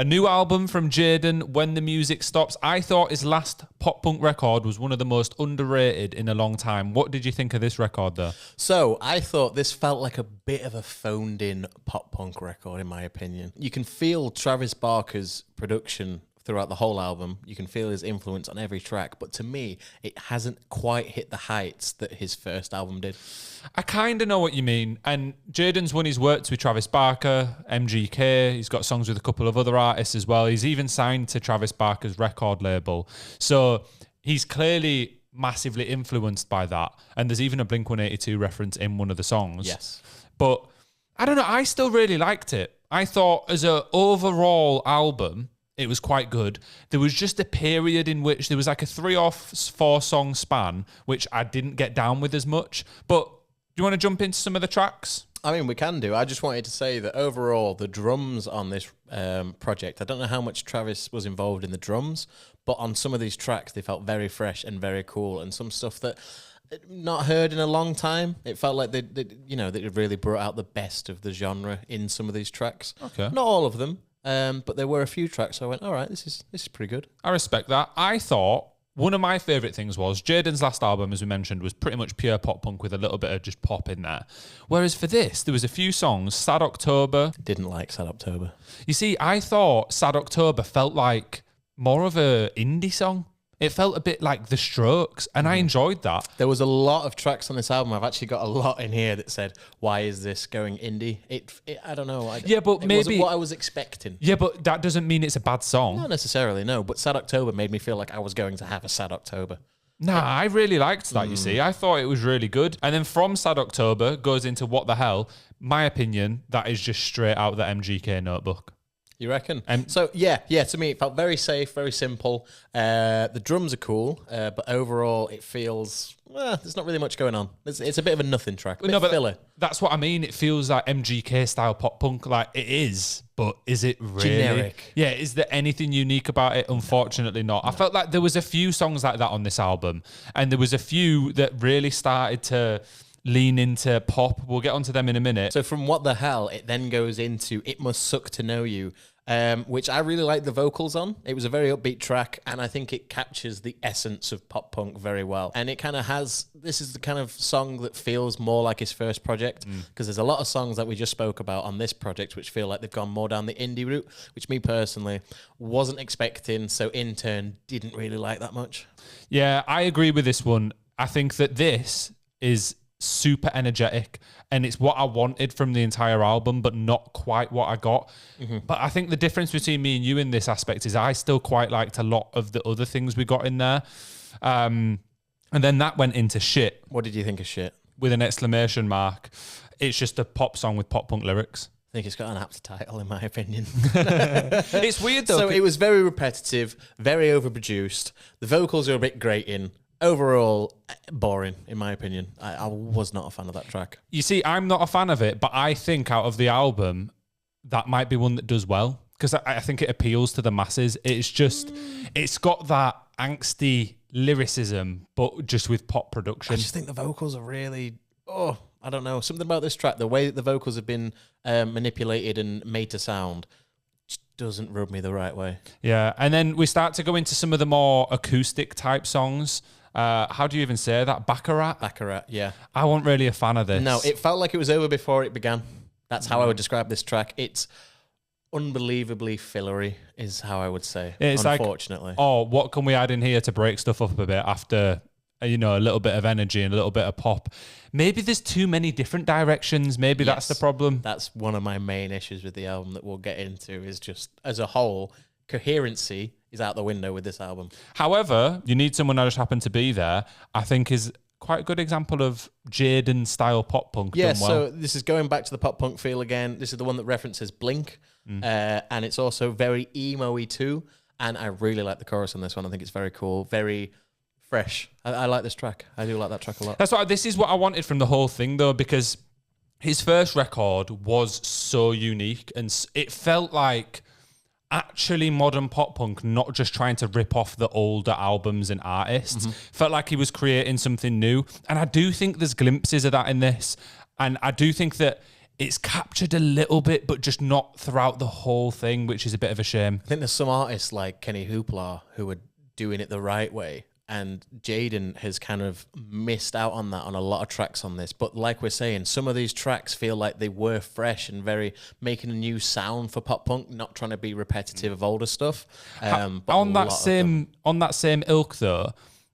A new album from Jxdn, When the Music Stops. I thought his last pop punk record was one of the most underrated in a long time. What did you think of this record, though? So I thought this felt like a bit of a phoned-in pop punk record, in my opinion. You can feel Travis Barker's production throughout the whole album. You can feel his influence on every track, but to me, it hasn't quite hit the heights that his first album did. I kind of know what you mean. And Jxdn's won his works with Travis Barker, MGK. He's got songs with a couple of other artists as well. He's even signed to Travis Barker's record label. So he's clearly massively influenced by that. And there's even a Blink-182 reference in one of the songs. Yes. But I don't know. I still really liked it. I thought as an overall album, it was quite good. There was just a period in which there was like a 3 or 4 song span, which I didn't get down with as much. But do you want to jump into some of the tracks? I mean, we can do. I just wanted to say that overall, the drums on this project, I don't know how much Travis was involved in the drums, but on some of these tracks, they felt very fresh and very cool, and some stuff that not heard in a long time. It felt like they really brought out the best of the genre in some of these tracks. Okay. Not all of them. But there were a few tracks, so I went, all right, this is pretty good. I respect that. I thought one of my favourite things was Jxdn's last album, as we mentioned, was pretty much pure pop punk with a little bit of just pop in there. Whereas for this, there was a few songs, Sad October. Didn't like Sad October. You see, I thought Sad October felt like more of a indie song. It felt a bit like The Strokes, and I enjoyed that. There was a lot of tracks on this album. I've actually got a lot in here that said, why is this going indie? I don't know. It wasn't what I was expecting. Yeah, but that doesn't mean it's a bad song. Not necessarily, no. But Sad October made me feel like I was going to have a Sad October. Nah, I really liked that, you see. I thought it was really good. And then from Sad October goes into What the Hell. My opinion, that is just straight out of the MGK notebook. You reckon? To me, it felt very safe, very simple. The drums are cool, but overall, it feels, there's not really much going on. It's a bit of a nothing track, filler. That's what I mean. It feels like MGK-style pop punk. Like, it is, but is it really? Generic. Yeah, is there anything unique about it? Unfortunately not. I felt like there was a few songs like that on this album, and there was a few that really started to lean into pop. We'll get onto them in a minute. So from What the Hell, it then goes into It Must Suck to Know You, which I really like the vocals on. It was a very upbeat track, and I think it captures the essence of pop punk very well. And it kind of has, this is the kind of song that feels more like his first project, because there's a lot of songs that we just spoke about on this project which feel like they've gone more down the indie route, which me personally wasn't expecting, so in turn didn't really like that much. Yeah, I agree with this one. I think that this is super energetic, and it's what I wanted from the entire album, but not quite what I got. But I think the difference between me and you in this aspect is I still quite liked a lot of the other things we got in there. And then that went into Shit. What did you think of Shit? With an exclamation mark. It's just a pop song with pop punk lyrics. I think it's got an apt title, in my opinion. It's weird, though. So it was very repetitive, very overproduced. The vocals are a bit grating. Overall, boring, in my opinion. I was not a fan of that track. You see, I'm not a fan of it, but I think out of the album, that might be one that does well, because I think it appeals to the masses. It's just, it's got that angsty lyricism, but just with pop production. I just think the vocals are really, I don't know. Something about this track, the way that the vocals have been manipulated and made to sound, doesn't rub me the right way. Yeah, and then we start to go into some of the more acoustic type songs. How do you even say that? Baccarat, yeah. I wasn't really a fan of this. No, it felt like it was over before it began. That's how I would describe this track. It's unbelievably fillery, is how I would say, unfortunately. Like, what can we add in here to break stuff up a bit after, a little bit of energy and a little bit of pop? Maybe there's too many different directions. Maybe that's the problem. That's one of my main issues with the album that we'll get into, is just, as a whole, coherency is out the window with this album. However, You Need Someone I Just Happen to Be There, I think is quite a good example of Jxdn style pop punk done well. So this is going back to the pop punk feel again. This is the one that references Blink, and it's also very emo-y too. And I really like the chorus on this one. I think it's very cool, very fresh. I like this track. I do like that track a lot. This is what I wanted from the whole thing, though, because his first record was so unique, and it felt like actually modern pop punk, not just trying to rip off the older albums and artists. Felt like he was creating something new. And I do think there's glimpses of that in this. And I do think that it's captured a little bit, but just not throughout the whole thing, which is a bit of a shame. I think there's some artists like Kenny Hoopla who are doing it the right way, and Jxdn has kind of missed out on that on a lot of tracks on this. But like we're saying, some of these tracks feel like they were fresh and very making a new sound for pop punk, not trying to be repetitive of older stuff. But on that same ilk though,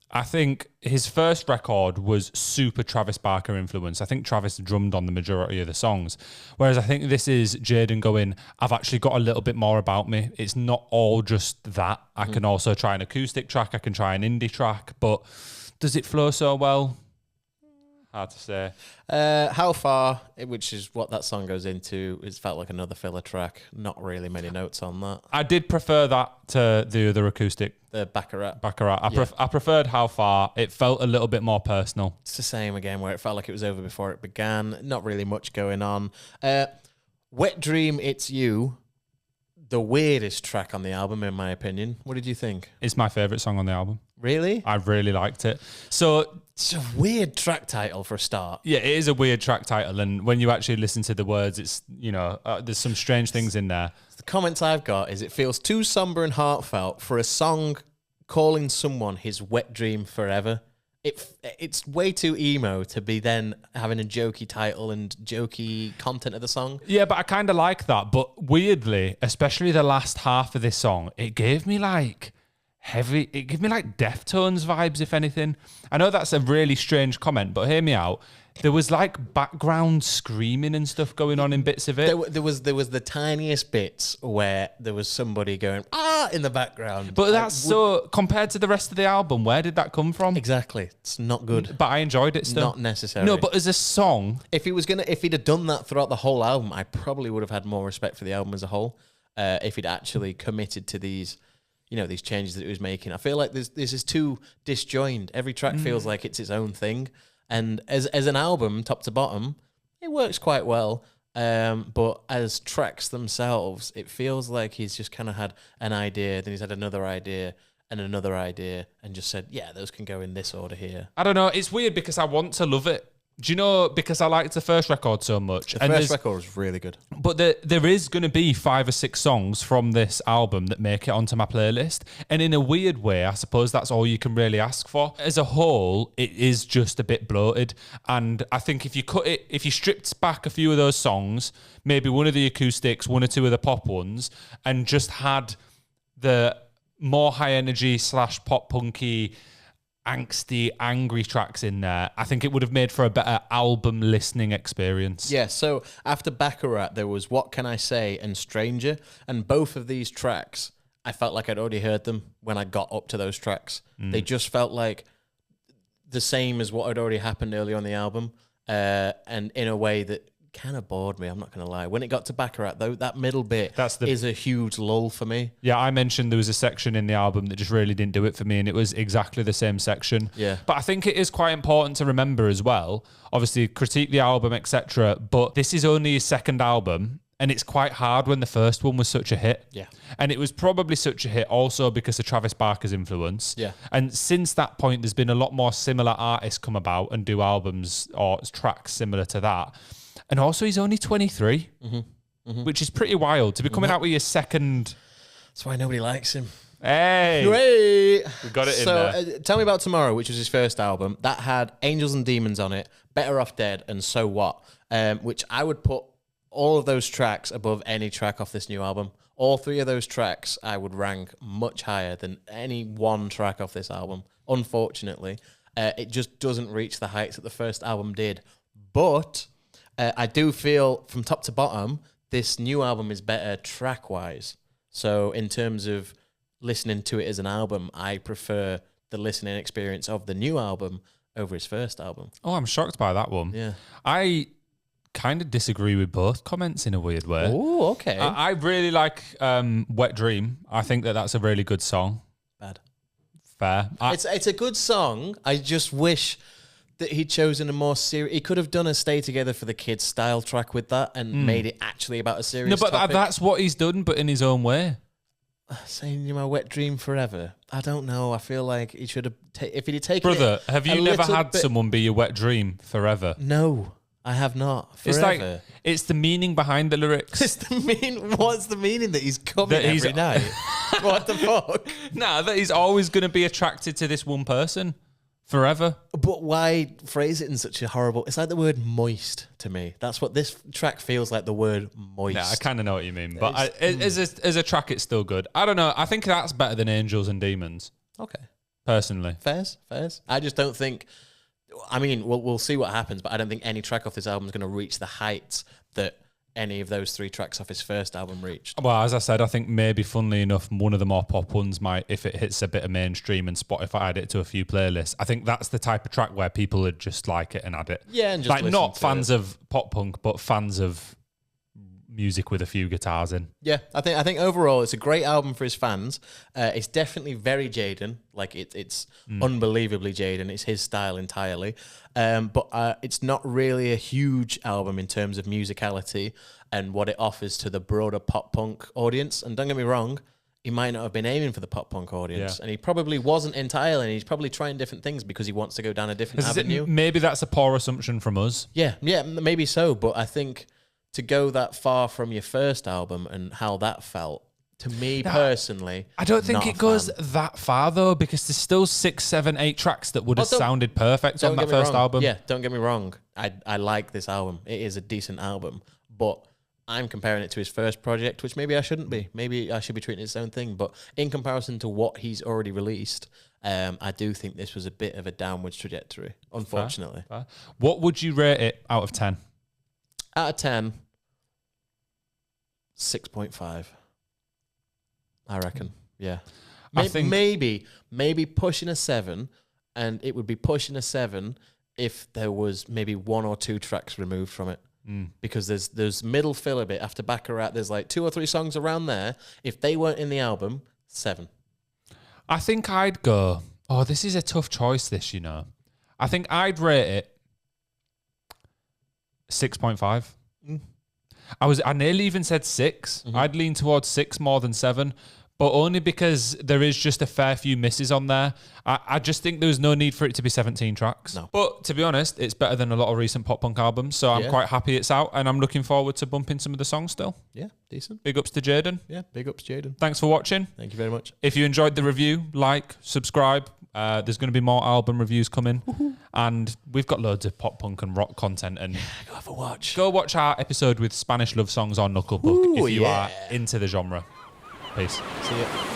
I think his first record was super Travis Barker influence. I think Travis drummed on the majority of the songs. Whereas I think this is Jxdn going, I've actually got a little bit more about me. It's not all just that. I can also try an acoustic track. I can try an indie track. But does it flow so well? Hard to say. How Far, which is what that song goes into, it felt like another filler track. Not really many notes on that. I did prefer that to the other acoustic. The Baccarat. I preferred How Far. It felt a little bit more personal. It's the same again, where it felt like it was over before it began. Not really much going on. Wet Dream, It's You, the weirdest track on the album, in my opinion. What did you think? It's my favourite song on the album. Really? I really liked it. So it's a weird track title for a start. Yeah, it is a weird track title. And when you actually listen to the words, it's, there's some strange things in there. The comments I've got is it feels too somber and heartfelt for a song calling someone his wet dream forever. It's way too emo to be then having a jokey title and jokey content of the song. Yeah, but I kind of like that. But weirdly, especially the last half of this song, it gave me like Deftones vibes, if anything. I know that's a really strange comment, but hear me out. There was like background screaming and stuff going on in bits of it. There was the tiniest bits where there was somebody going in the background. But that's so compared to the rest of the album. Where did that come from? Exactly, it's not good. But I enjoyed it still. Not necessary. No, but as a song, if he'd have done that throughout the whole album, I probably would have had more respect for the album as a whole. If he'd actually committed to these. These changes that he was making. I feel like this is too disjoined. Every track feels like it's its own thing. And as an album, top to bottom, it works quite well. But as tracks themselves, it feels like he's just kind of had an idea, then he's had another idea and another idea, and just said, yeah, those can go in this order here. I don't know. It's weird because I want to love it. Do you know, because I liked the first record so much. The first record was really good. But there is going to be 5 or 6 songs from this album that make it onto my playlist. And in a weird way, I suppose that's all you can really ask for. As a whole, it is just a bit bloated. And I think if you stripped back a few of those songs, maybe one of the acoustics, 1 or 2 of the pop ones, and just had the more high energy / pop punky, angsty, angry tracks in there, I think it would have made for a better album listening experience. Yeah, so after Baccarat, there was What Can I Say and Stranger, and both of these tracks, I felt like I'd already heard them when I got up to those tracks. They just felt like the same as what had already happened earlier on the album, and in a way that kind of bored me, I'm not going to lie. When it got to Baccarat, though, that middle bit is a huge lull for me. Yeah, I mentioned there was a section in the album that just really didn't do it for me, and it was exactly the same section. Yeah. But I think it is quite important to remember as well, obviously critique the album, etc., but this is only his second album, and it's quite hard when the first one was such a hit. Yeah. And it was probably such a hit also because of Travis Barker's influence. Yeah. And since that point, there's been a lot more similar artists come about and do albums or tracks similar to that. And also, he's only 23, which is pretty wild to be coming out with your second. That's why nobody likes him. Hey, we got it in there. So, Tell Me About Tomorrow, which was his first album, that had Angels and Demons on it, Better Off Dead, and So What, which I would put all of those tracks above any track off this new album. All 3 of those tracks I would rank much higher than any one track off this album. Unfortunately, it just doesn't reach the heights that the first album did. But I do feel from top to bottom, this new album is better track-wise. So in terms of listening to it as an album, I prefer the listening experience of the new album over his first album. Oh, I'm shocked by that one. Yeah. I kind of disagree with both comments in a weird way. Oh, okay. I really like Wet Dream. I think that's a really good song. Bad. Fair. It's a good song. I just wish that he'd chosen a more serious. He could have done a Stay Together for the Kids style track with that and made it actually about a serious No, but topic. that's what he's done, but in his own way. Saying you're my wet dream forever. I don't know. I feel like he should have. If he'd taken Brother, have you never had bit... someone be your wet dream forever? No. I have not. Forever. It's the meaning behind the lyrics. What's the meaning that he's coming every night? What the fuck? Nah, that he's always going to be attracted to this one person forever. But why phrase it in such a horrible... It's like the word moist to me. That's what this track feels like, the word moist. Yeah, I kind of know what you mean. But as a track, it's still good. I don't know. I think that's better than Angels and Demons. Okay. Personally. Fairs. I just don't think... I mean, we'll see what happens, but I don't think any track off this album is going to reach the heights that any of those 3 tracks off his first album reached. Well, as I said, I think maybe, funnily enough, one of the more pop ones might, if it hits a bit of mainstream and Spotify add it to a few playlists, I think that's the type of track where people would just like it and add it. Yeah, and just like listen not to fans it. of pop punk, but fans of music with a few guitars in. Yeah, I think overall it's a great album for his fans. It's definitely very Jxdn, like it's unbelievably Jxdn. It's his style entirely, but it's not really a huge album in terms of musicality and what it offers to the broader pop punk audience. And don't get me wrong, he might not have been aiming for the pop punk audience, and he probably wasn't entirely. And he's probably trying different things because he wants to go down a different avenue. Maybe that's a poor assumption from us. Yeah, maybe so. But I think to go that far from your first album and how that felt, to me personally, I don't think not it a goes fan. that far though, because there's still 6, 7, 8 tracks that would have sounded perfect on that first album. Yeah, don't get me wrong. I like this album. It is a decent album, but I'm comparing it to his first project, which maybe I shouldn't be. Maybe I should be treating it as its own thing. But in comparison to what he's already released, I do think this was a bit of a downwards trajectory, unfortunately. Fair. What would you rate it out of 10? Out of 10, 6.5. I reckon. Yeah. I think Maybe pushing a 7, and it would be pushing a 7 if there was maybe 1 or 2 tracks removed from it. Because there's middle filler bit after Baccarat. There's like 2 or 3 songs around there. If they weren't in the album, 7. I think I'd go, this is a tough choice, this, you know. I think I'd rate it 6.5. I nearly even said 6. I'd lean towards 6 more than 7, but only because there is just a fair few misses on there. I just think there was no need for it to be 17 tracks. No. But to be honest, it's better than a lot of recent pop punk albums, so I'm quite happy it's out, and I'm looking forward to bumping some of the songs still. Yeah, decent. Big ups to Jxdn. Yeah, big ups, Jxdn. Thanks for watching. Thank you very much. If you enjoyed the review, like, subscribe. There's going to be more album reviews coming. And we've got loads of pop punk and rock content. And go have a watch. Go watch our episode with Spanish love songs on Knuckle Book if you are into the genre. Peace. See ya.